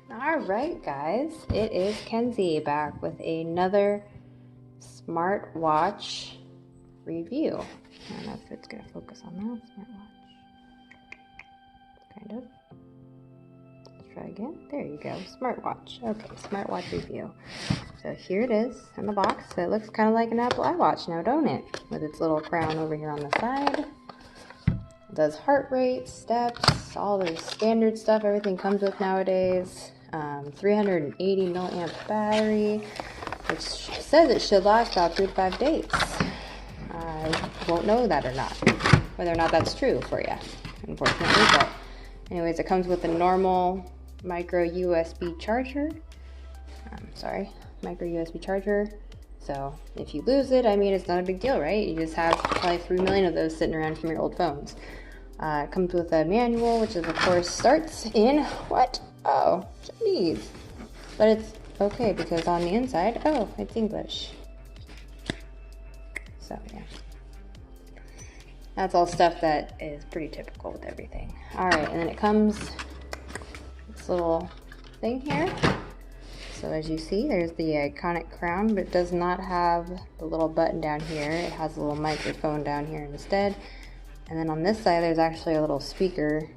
Alright guys, it is Kenzie back with another smartwatch review. I don't know if it's going to focus on that smartwatch. Kind of. Let's try again. There you go. Smartwatch. Okay, smartwatch review. So here it is in the box. So it looks kind of like an Apple iWatch now, don't it? With its little crown over here on the side. It does heart rate, steps, all the standard stuff everything comes with nowadays. 380 milliamp battery, which says it should last about 3 to 5 days. I won't know that or not, whether or not that's true for you, unfortunately. But anyways, it comes with a normal micro USB charger. Micro USB charger. So if you lose it, I mean, it's not a big deal, right? You just have probably 3 million of those sitting around from your old phones. It comes with a manual, which is, of course, starts in what? Oh, Chinese. But it's okay because on the inside, oh, it's English. So, yeah. That's all stuff that is pretty typical with everything. Alright, and then it comes this little thing here. So as you see, there's the iconic crown, but it does not have the little button down here. It has a little microphone down here instead. And then on this side, there's actually a little speaker.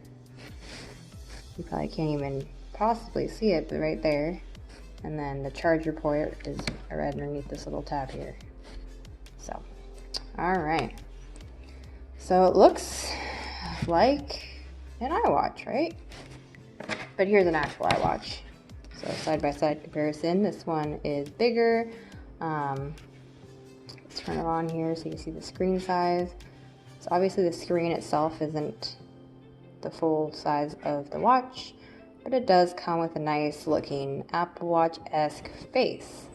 You probably can't even possibly see it, but right there. And then the charger port is right underneath this little tab here. So, alright. So it looks like an iWatch, right? But here's an actual iWatch. So side-by-side comparison, this one is bigger. Let's turn it on here so you can see the screen size. So obviously the screen itself isn't the full size of the watch, but it does come with a nice looking Apple Watch-esque face.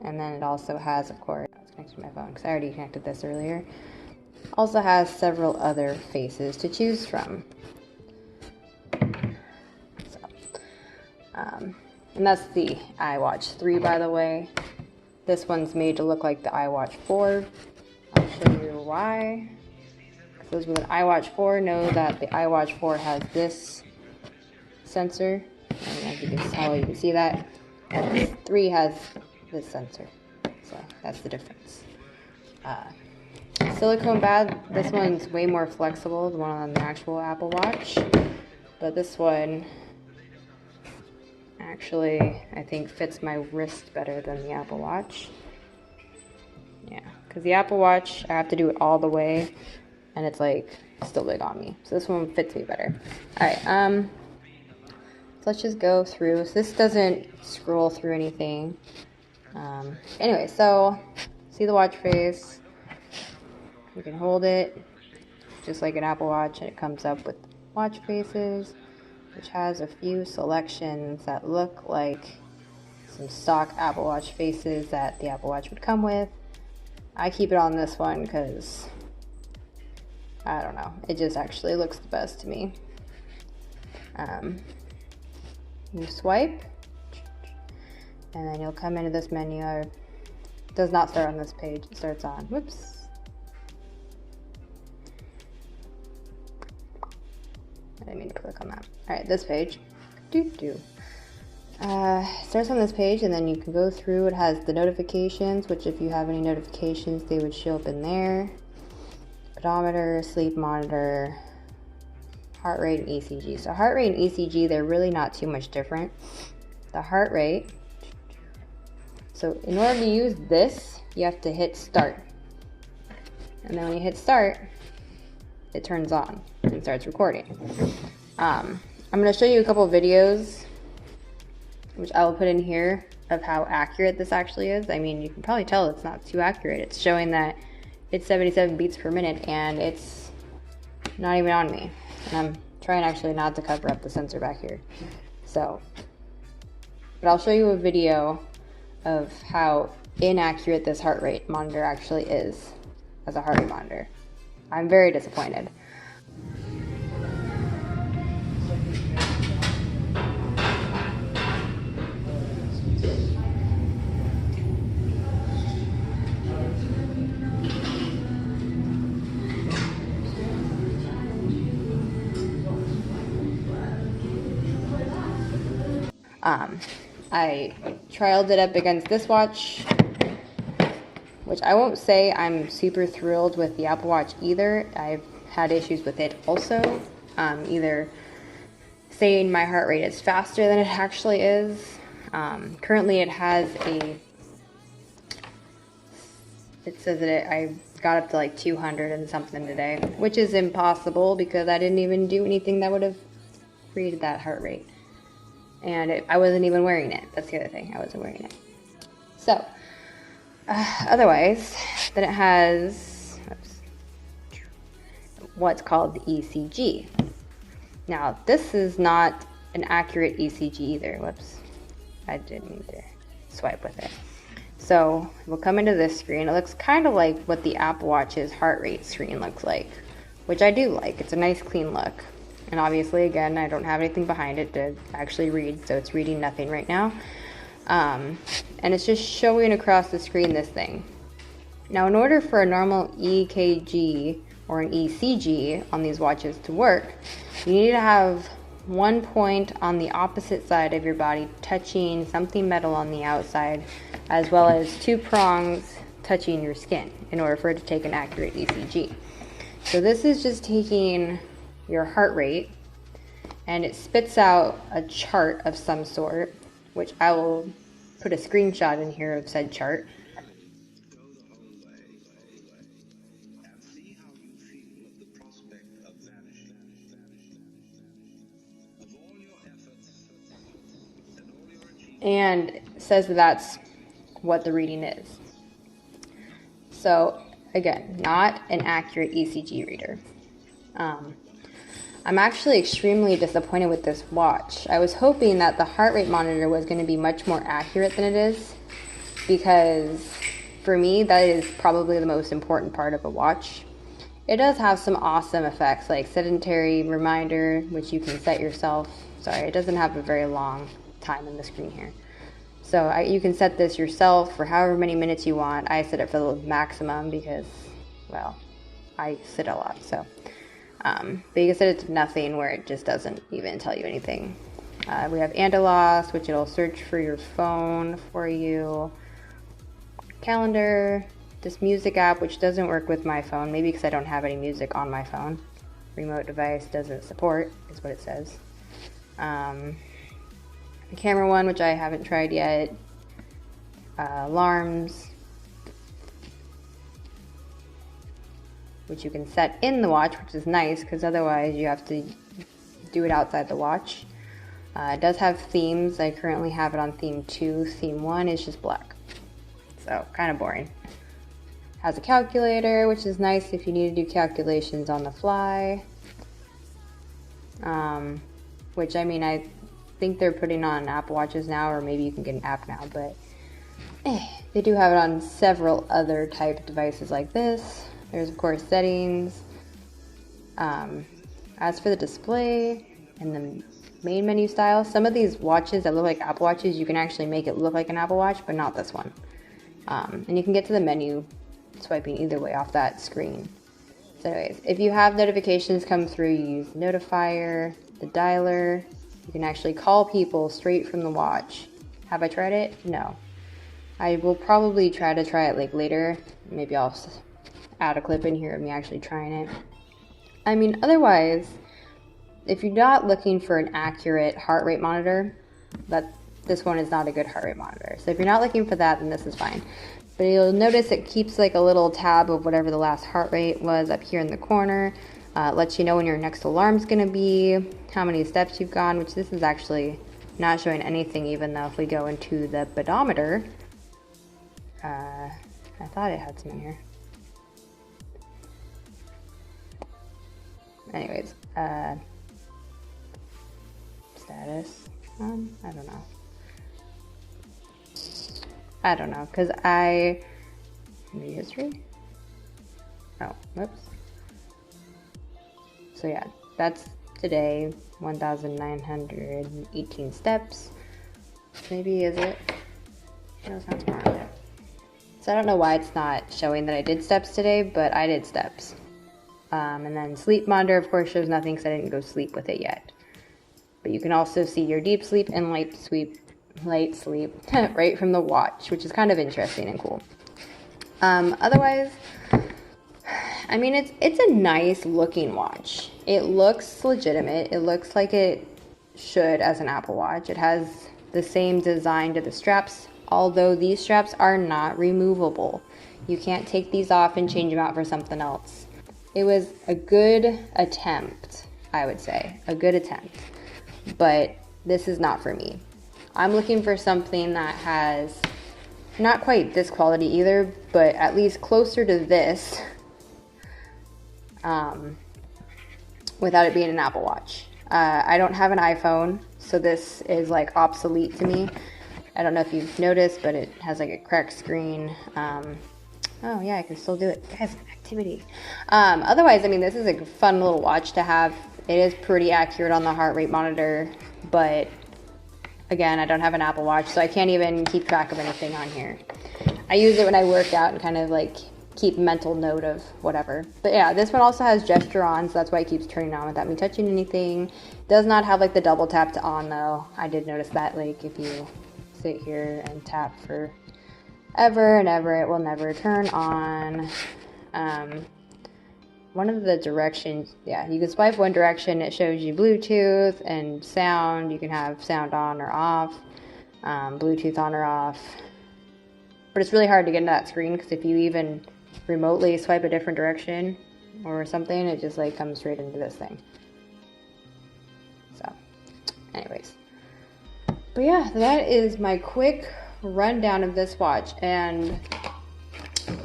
And then it also has, of course, I was connected to my phone because I already connected this earlier. Also has several other faces to choose from. And that's the iWatch 3, by the way. This one's made to look like the iWatch 4. I'll show you why. Those with an iWatch 4 know that the iWatch 4 has this sensor. I don't know if you can tell, you can see that. And this 3 has this sensor. So that's the difference. Silicone pad, this one's way more flexible than the one on the actual Apple Watch. But this one actually, I think, fits my wrist better than the Apple Watch. Yeah, because the Apple Watch, I have to do it all the way, and it's like still big on me. So this one fits me better. Alright, so let's just go through. So this doesn't scroll through anything. Anyway, so see the watch face. You can hold it just like an Apple Watch, and it comes up with watch faces, which has a few selections that look like some stock Apple Watch faces that the Apple Watch would come with. I keep it on this one because, I don't know, it just actually looks the best to me. You swipe, and then you'll come into this menu. It does not start on this page, it starts on, whoops. I didn't mean to click on that. Alright, this page. Starts on this page, and then you can go through. It has the notifications, which if you have any notifications, they would show up in there. Pedometer, sleep monitor, heart rate, and ECG. So heart rate and ECG, they're really not too much different. The heart rate. So in order to use this, you have to hit start. And then when you hit start, it turns on and starts recording. I'm going to show you a couple of videos, which I will put in here, of how accurate this actually is. I mean, you can probably tell it's not too accurate. It's showing that it's 77 beats per minute, and it's not even on me. And I'm trying actually not to cover up the sensor back here. So, but I'll show you a video of how inaccurate this heart rate monitor actually is as a heart rate monitor. I'm very disappointed. I trialed it up against this watch, which I won't say I'm super thrilled with the Apple Watch either. I've had issues with it also, either saying my heart rate is faster than it actually is. Currently it says that I got up to like 200 and something today, which is impossible because I didn't even do anything that would have created that heart rate. And I wasn't even wearing it. That's the other thing. I wasn't wearing it. So, otherwise, then it has what's called the ECG. Now, this is not an accurate ECG either. Whoops. I didn't need to swipe with it. So, we'll come into this screen. It looks kind of like what the Apple Watch's heart rate screen looks like, which I do like. It's a nice, clean look. And obviously, again, I don't have anything behind it to actually read, so it's reading nothing right now. And it's just showing across the screen this thing. Now, in order for a normal EKG or an ECG on these watches to work, you need to have one point on the opposite side of your body touching something metal on the outside, as well as two prongs touching your skin in order for it to take an accurate ECG. So this is just taking your heart rate, and it spits out a chart of some sort, which I will put a screenshot in here of said chart. And it says that that's what the reading is. So again, not an accurate ECG reader. I'm actually extremely disappointed with this watch. I was hoping that the heart rate monitor was going to be much more accurate than it is, because for me, that is probably the most important part of a watch. It does have some awesome effects like sedentary reminder, which you can set yourself. Sorry, it doesn't have a very long time in the screen here. So you can set this yourself for however many minutes you want. I set it for the maximum because, well, I sit a lot, so. But you can set it to nothing where it just doesn't even tell you anything. We have Andalos, which it'll search for your phone for you. Calendar, this music app, which doesn't work with my phone, maybe because I don't have any music on my phone. Remote device doesn't support, is what it says. The camera one, which I haven't tried yet. Alarms, which you can set in the watch, which is nice because otherwise you have to do it outside the watch. It does have themes. I currently have it on theme 2. Theme 1 is just black. So, kind of boring. Has a calculator, which is nice if you need to do calculations on the fly. Which, I mean, I think they're putting on Apple Watches now, or maybe you can get an app now, but they do have it on several other type devices like this. There's, of course, settings. As for the display and the main menu style, some of these watches that look like Apple Watches, you can actually make it look like an Apple Watch, but not this one. And you can get to the menu swiping either way off that screen. So anyways, if you have notifications come through, you use the notifier, the dialer. You can actually call people straight from the watch. Have I tried it? No. I will probably try it like later. Maybe I'll add a clip in here of me actually trying it. I mean, otherwise, if you're not looking for an accurate heart rate monitor, this one is not a good heart rate monitor. So if you're not looking for that, then this is fine. But you'll notice it keeps like a little tab of whatever the last heart rate was up here in the corner. Lets you know when your next alarm's gonna be, how many steps you've gone, which this is actually not showing anything, even though if we go into the pedometer, I thought it had some in here. Anyways, status, I don't know, because maybe history? Oh, whoops. So yeah, that's today, 1,918 steps. Maybe, is it? No, it's not tomorrow. So I don't know why it's not showing that I did steps today, but I did steps. And then sleep monitor, of course, shows nothing because I didn't go sleep with it yet. but you can also see your deep sleep and light sleep right from the watch, which is kind of interesting and cool. Otherwise, I mean, it's a nice looking watch. It looks legitimate. It looks like it should as an Apple Watch. It has the same design to the straps, although these straps are not removable. You can't take these off and change them out for something else. It was a good attempt, I would say. A good attempt. But this is not for me. I'm looking for something that has not quite this quality either, but at least closer to this, without it being an Apple Watch. I don't have an iPhone, so this is like obsolete to me. I don't know if you've noticed, but it has like a cracked screen. Oh yeah, I can still do it. Guys, activity. Otherwise, I mean, this is a fun little watch to have. It is pretty accurate on the heart rate monitor, but again, I don't have an Apple Watch, so I can't even keep track of anything on here. I use it when I work out and kind of like keep mental note of whatever. But yeah, this one also has gesture on, so that's why it keeps turning on without me touching anything. Does not have like the double tap to on though. I did notice that, like if you sit here and tap for ever and ever, it will never turn on. One of the directions, yeah, you can swipe one direction, it shows you Bluetooth and sound. You can have sound on or off, Bluetooth on or off. But it's really hard to get into that screen because if you even remotely swipe a different direction or something, it just like comes straight into this thing. So, anyways. But yeah, that is my quick rundown of this watch. And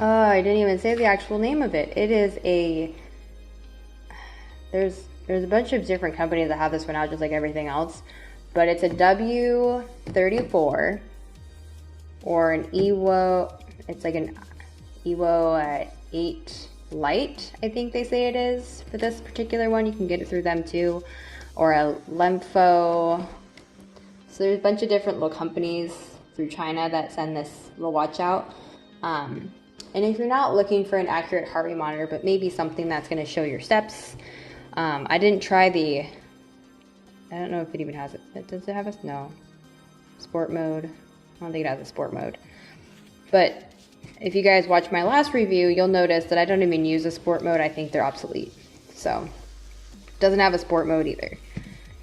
I didn't even say the actual name of it. It is a, there's a bunch of different companies that have this one out just like everything else, but it's a W34 or an Evo, it's like an Evo 8 Lite, I think they say it is for this particular one. You can get it through them too, or a lemfo. So there's a bunch of different little companies through China that send this little watch out. And if you're not looking for an accurate heart rate monitor, but maybe something that's going to show your steps, I didn't try the, I don't know if it even has it. Does it have a, no, sport mode? I don't think it has a sport mode. But if you guys watch my last review, you'll notice that I don't even use a sport mode. I think they're obsolete. So, it doesn't have a sport mode either.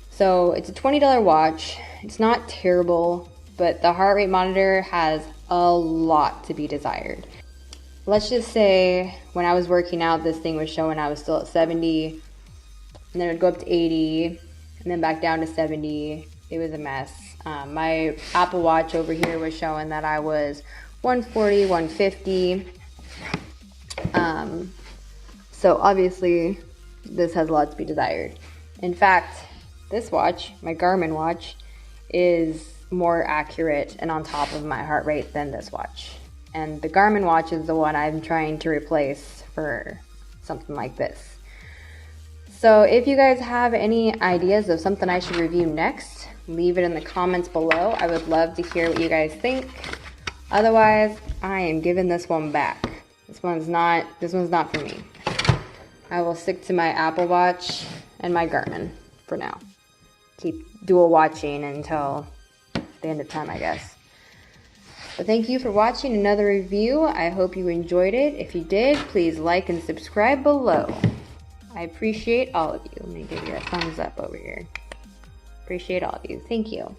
So, it's a $20 watch. It's not terrible, but the heart rate monitor has a lot to be desired. Let's just say when I was working out, this thing was showing I was still at 70, and then it would go up to 80, and then back down to 70. It was a mess. My Apple Watch over here was showing that I was 140, 150. So obviously this has a lot to be desired. In fact, this watch, my Garmin watch, is more accurate and on top of my heart rate than this watch. And the Garmin watch is the one I'm trying to replace for something like this. So if you guys have any ideas of something I should review next, leave it in the comments below. I would love to hear what you guys think. Otherwise, I am giving this one back. This one's not for me. I will stick to my Apple Watch and my Garmin for now. Keep dual watching until the end of time, I guess. But thank you for watching another review. I hope you enjoyed it. If you did, please like and subscribe below. I appreciate all of you. Let me give you a thumbs up over here. Appreciate all of you. Thank you.